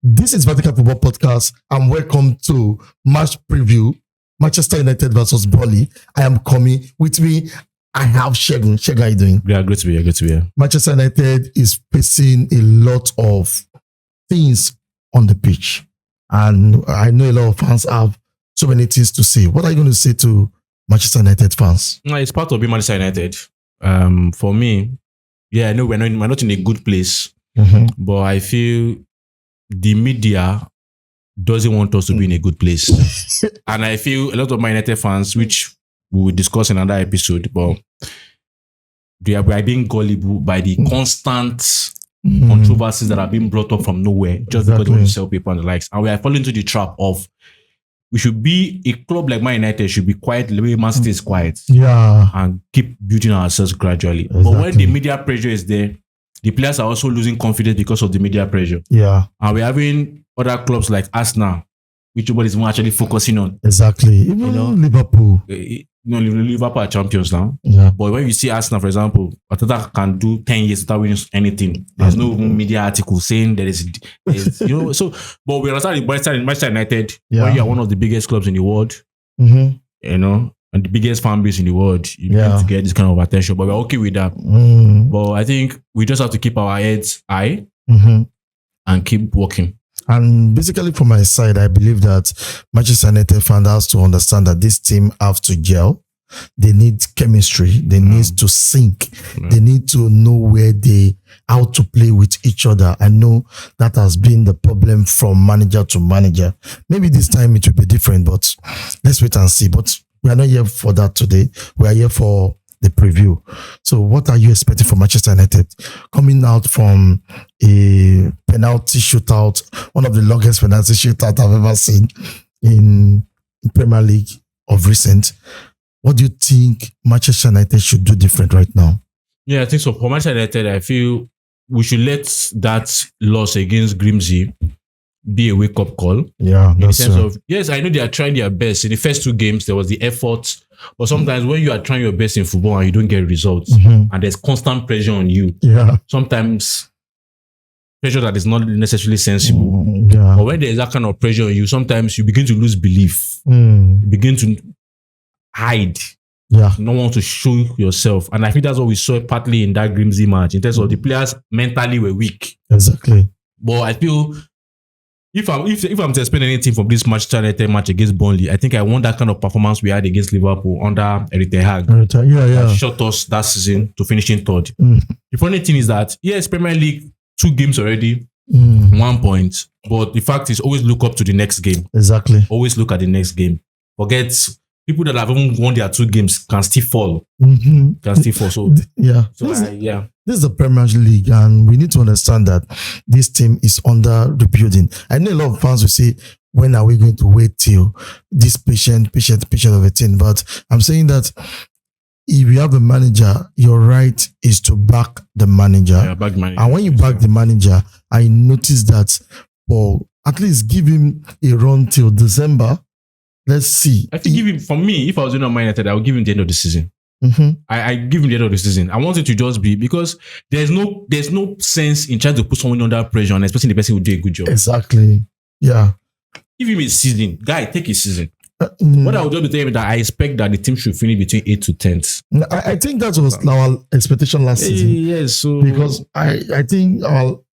This is Vertical Football Podcast, and welcome to match preview, Manchester United versus Burnley. I am coming. With me, I have Shegun. Shegun, how are you doing? Yeah, great to be here. Good to be here. Manchester United is facing a lot of things on the pitch, and I know a lot of fans have so many things to say. What are you going to say to Manchester United fans? No, it's part of being Manchester United. For me, yeah, I know we're not in a good place, but I feel the media doesn't want us to be in a good place. And I feel a lot of my United fans, which we will discuss in another episode, but we are being gullible by the constant controversies that are being brought up from nowhere just because they want to sell paper and the likes. And we are falling into the trap of we should be a club like Man United should be quiet the way Man City is quiet. Yeah. And keep building ourselves gradually. Exactly. But when the media pressure is there, the players are also losing confidence because of the media pressure. Yeah. And we're having other clubs like Arsenal, which nobody is actually focusing on. Exactly. Even Liverpool. Liverpool are champions now. Yeah. But when you see Arsenal, for example, Arteta can do 10 years without winning anything. There's no media article saying there is so, but we understand in Manchester United, when you are one of the biggest clubs in the world, and the biggest fan base in the world, you need to get this kind of attention. But we're okay with that. But I think we just have to keep our heads high and keep working. And basically, from my side, I believe that Manchester United fans has to understand that this team have to gel. They need chemistry. They need to sync. They need to know how to play with each other. I know that has been the problem from manager to manager. Maybe this time it will be different, but let's wait and see. But we are not here for that today. We are here for the preview. So what are you expecting from Manchester United? Coming out from a penalty shootout, one of the longest penalty shootouts I've ever seen in Premier League of recent. What do you think Manchester United should do different right now? Yeah, I think so. For Manchester United, I feel we should let that loss against Grimsby be a wake-up call. Yeah, in the sense of, yes, I know they are trying their best. In the first two games, there was the effort. But sometimes when you are trying your best in football and you don't get results, and there's constant pressure on you, sometimes pressure that is not necessarily sensible. But when there's that kind of pressure on you, sometimes you begin to lose belief. You begin to hide. Yeah. You don't want to show yourself. And I think that's what we saw partly in that Grimsby match. In terms of the players mentally were weak. Exactly. But I feel if I'm to explain anything from this Manchester United match against Burnley, I think I want that kind of performance we had against Liverpool under Eric Ten Hag. That shot us that season to finishing third. The funny thing is that, yes, Premier League, 2 games already, 1 point. But the fact is, always look up to the next game. Exactly. Always look at the next game. Forget people that have even won their 2 games can still fall. Can still fall. So this is the Premier League, and we need to understand that this team is under rebuilding. I know a lot of fans will say, when are we going to wait till this patient of a team? But I'm saying that if you have a manager, your right is to back the manager. Yeah, back the manager. And when you back the manager, I noticed that for at least give him a run till December. Let's see. I think for me, if I was doing Man United, I would give him the end of the season. I give him the end of the season. I want it to just be, because there's no sense in trying to put someone under pressure and expecting the person will do a good job. Exactly. Yeah. Give him a season. Guy, take a season. What I would just be telling you that I expect that the team should finish between 8 to 10th. I think that was our expectation last season. Yes. So because I think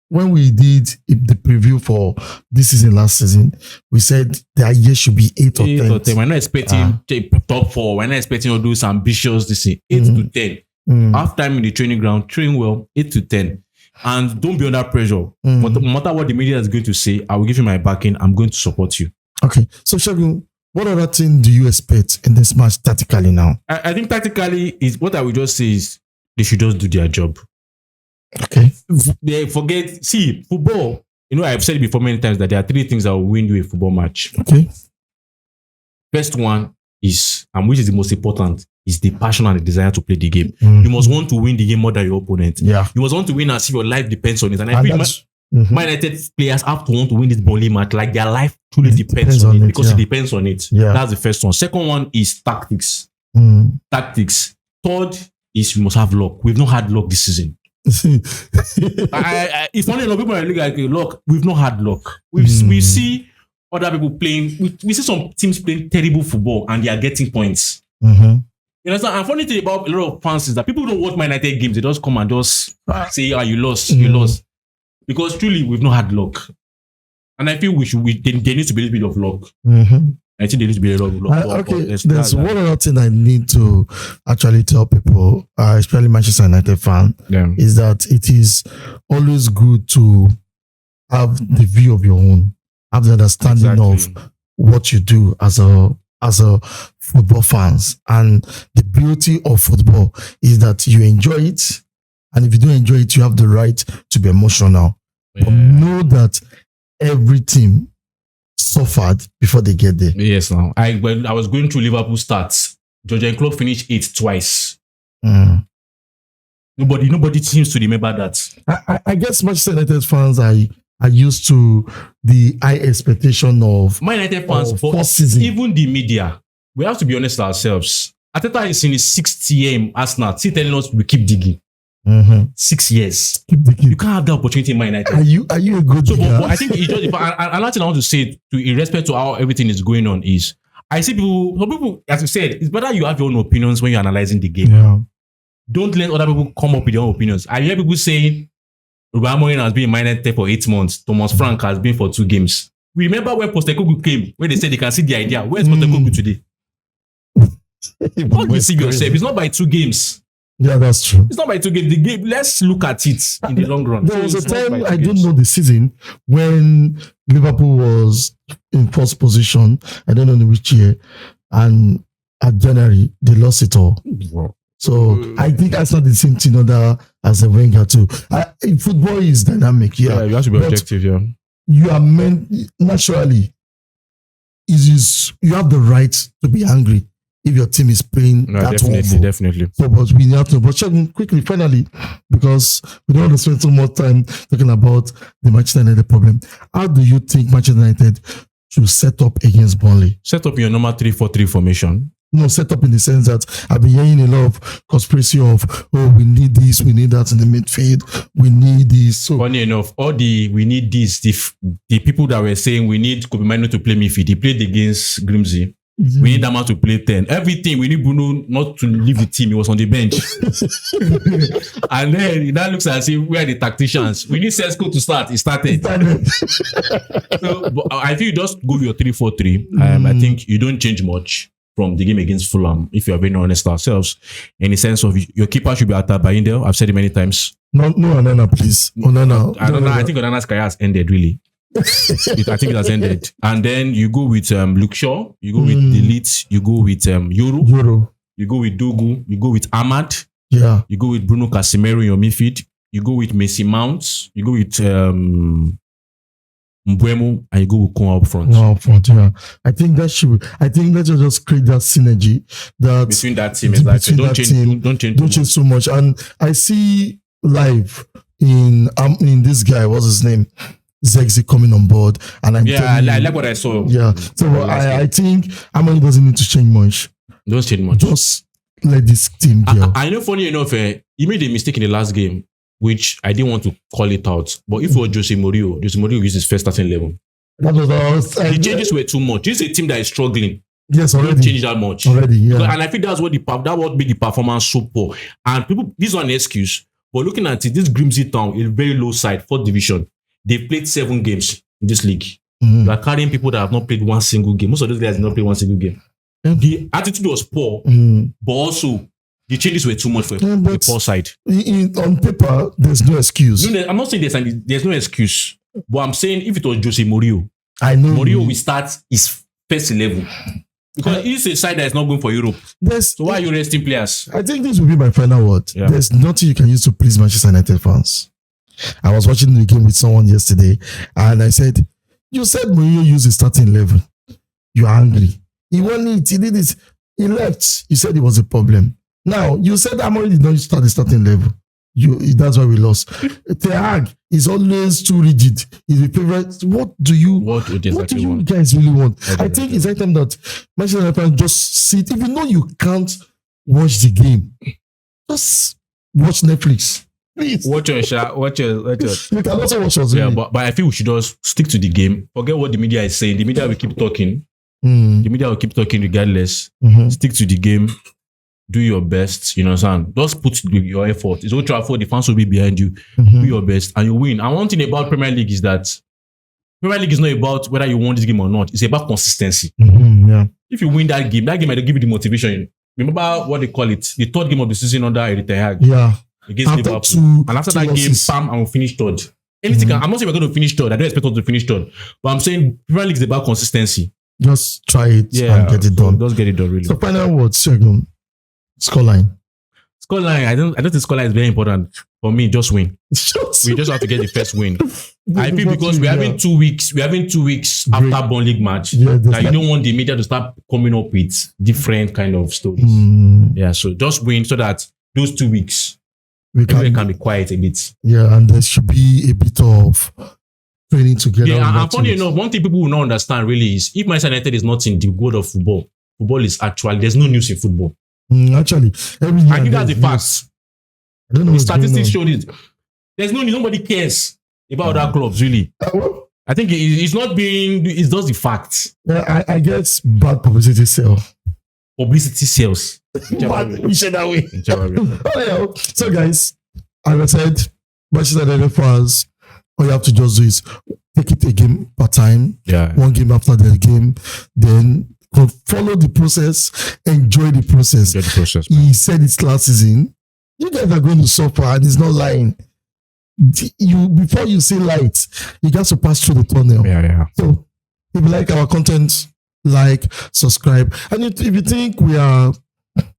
when we did the preview for this season last season, we said the idea should be 8 or 10. We're not expecting top 4. We're not expecting to do some ambitious this thing. 8 to 10. Half time in the training ground, train well, 8 to 10. And don't be under pressure. No matter what the media is going to say, I will give you my backing. I'm going to support you. Okay. So Shegun, what other thing do you expect in this match tactically now? I think tactically is what I would just say is they should just do their job. Okay. They forget. See, football. I've said it before many times that there are 3 things that will win you a football match. Okay. First one is, and which is the most important, is the passion and the desire to play the game. You must want to win the game more than your opponent. Yeah. You must want to win as if your life depends on it. And I feel Man United players have to want to win this Burnley match like their life truly depends on it because it depends on it. Yeah. That's the first one. Second one is tactics. Tactics. Third is you must have luck. We've not had luck this season. It's funny enough, people are like, look, we've not had luck. We see other people playing. We see some teams playing terrible football and they are getting points. Mm-hmm. You know, and funny thing about a lot of fans is that people don't watch Man United games. They just come and just say, you lost, you lost. Because truly, we've not had luck. And I feel there needs to be a little bit of luck. Mm-hmm. I think there needs to be a lot of luck. Okay, there's one other thing I need to actually tell people, especially Manchester United fan, is that it is always good to have the view of your own, have the understanding of what you do as a football fans. And the beauty of football is that you enjoy it, and if you don't enjoy it, you have the right to be emotional. Yeah. But know that every team suffered before they get there. Yes, now when I was going through Liverpool stats, Jurgen Klopp finished 8th twice. Nobody seems to remember that. I guess Manchester United fans are used to the high expectation of Man United fans, but even the media. We have to be honest with ourselves. Arteta is in his 6th year in Arsenal, still telling us we keep digging. 6 years. Keep digging. You can't have the opportunity in Man United. Are you a good but I think it's just, another thing I want to say, in respect to how everything is going on, is I see some people, as you said, it's better you have your own opinions when you're analyzing the game. Yeah. Don't let other people come up with their own opinions. I hear people saying Ruben Amorim has been in Man United for 8 months. Thomas Frank has been for 2 games. We remember when Postecoglou came, when they said they can see the idea. Where's Postecoglou today? What do you see yourself? It's not by 2 games. Yeah, that's true. It's not by 2 games. The game, let's look at it in the long run. There was a time, I don't know the season, when Liverpool was in first position. I don't know in which year. And at January, they lost it all. Wow. So I think that's not the same thing as a Wenger too. Football is dynamic. Yeah, you have to be objective. Yeah, you are meant naturally. You have the right to be angry if your team is playing that definitely. So, but we have to. But check quickly, finally, because we don't want to spend so much time talking about the Manchester United problem. How do you think Manchester United should set up against Burnley? Set up your normal 3-4-3 formation. No, set up in the sense that I've been hearing a lot of conspiracy of, we need this, we need that in the midfield, we need this. So funny enough, we need this. The people that were saying we need Kobe Mino to play midfield, he played against Grimsby. Mm-hmm. We need that man to play 10. Everything, we need Bruno not to leave the team. He was on the bench. And then that looks as if we are the tacticians. We need Sesko to start. He started. So, but I feel you just go with your 3-4-3. I think you don't change much from the game against Fulham, if you are being honest ourselves, in the sense of your keeper should be Arthur Bayindel. I've said it many times. No, Onana, please. Onana. I think Onana's career has ended, really. I think it has ended. And then you go with Luke Shaw, you go with Delete, you go with Euro, you go with Dogu, you go with Ahmad, you go with Bruno Casemiro in your midfield, you go with Mason Mount, you go with Mbeumo, and you go with Kon up front. No, up front, yeah. I think let's just create that synergy between that team. Exactly. Don't change so much. And I see live in this guy, what's his name? Zexi coming on board, and I like what I saw. Yeah, so I think Amorim doesn't need to change much. Don't change much. Just let this team go. I know, funny enough, he made a mistake in the last game, which I didn't want to call it out. But if it was Jose Mourinho used his first starting level. The changes were too much. This is a team that is struggling. Yes, already. Don't change that much. Already, yeah. And I think that would be the performance so poor. And people, this is not an excuse. But looking at it, this Grimsby Town is very low side, 4th division. They've played 7 games in this league. Mm-hmm. You are carrying people that have not played one single game. Most of those guys have not played one single game. Mm-hmm. The attitude was poor, but also the changes were too much for the poor side. On paper, there's no excuse. No, I'm not saying there's no excuse. But I'm saying if it was Jose Mourinho, Mourinho will start his first 11. Because it's a side that is not going for Europe. So why are you resting players? I think this will be my final word. Yeah. There's nothing you can use to please Manchester United fans. I was watching the game with someone yesterday, and I said, "You said Mourinho used his starting 11. You're angry. He won it. He did it. He left. You said it was a problem. Now you said Amorim did not start the starting level. That's why we lost. Ten Hag is always too rigid. He's a favorite. What do you guys really want? I think it's like time that Manchester United just sit. If you know you can't watch the game, just watch Netflix. Please. Watch your shot. Watch your. You can also watch us. Yeah, Really. but I feel we should just stick to the game. Forget what the media is saying. The media will keep talking. Mm. The media will keep talking regardless. Mhm. Stick to the game. Do your best. You know what I'm saying? Just put your effort. It's Old Trafford. The fans will be behind you. Mhm. Do your best and you win. And one thing about Premier League is that Premier League is not about whether you won this game or not. It's about consistency. Mhm. Yeah. If you win that game might give you the motivation. Remember what they call it? The third game of the season under Erik ten Hag Yeah. against After Liverpool. two- And after two that game, losses. bam, and we finish third. Anything I'm not saying we're going to finish third. I don't expect us to finish third. But I'm saying Premier League is about consistency. Just try it Yeah. and get it done. Just get it done, really. So final words, Segun. Scoreline. Scoreline, I don't think scoreline is very important. For me, just win. We just have to get the first win. I feel because we're having 2 weeks. We're having 2 weeks Break. after Burnley league match. Yeah, That you don't want the media to start coming up with different kind of stories. Yeah, so just win so that those 2 weeks everyone can be quiet a bit. Yeah, and there should be a bit of training together. Yeah, and funny enough, one thing people will not understand really is if Manchester United is not in the world of football, football is actually there's no news in football. Actually, every year I think that's the fact. I don't know. The what's going statistics on. show it. There's no news. Nobody cares about other clubs really. Well, I think it's not being. It's just the fact. yeah, I guess bad publicity sell. Publicity sells. We say that way. Whichever way. Oh, yeah. So, guys, as I said, Manchester United fans, all you have to just do is take it a game per time, Yeah. one game after the game, then follow the process, enjoy the process. Enjoy the process. He said it last season. You guys are going to suffer, and he's not lying. You before you see light, you got to pass through the tunnel. Yeah. So, if you like our content, like, subscribe, and if you think we are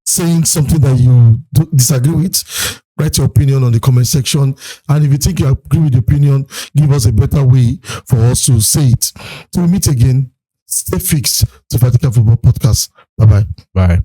saying something that you disagree with, write your opinion on the comment section. And if you think you agree with the opinion, give us a better way for us to say it. Till we meet again, stay fixed to Vertical Football Podcast. Bye-bye. Bye.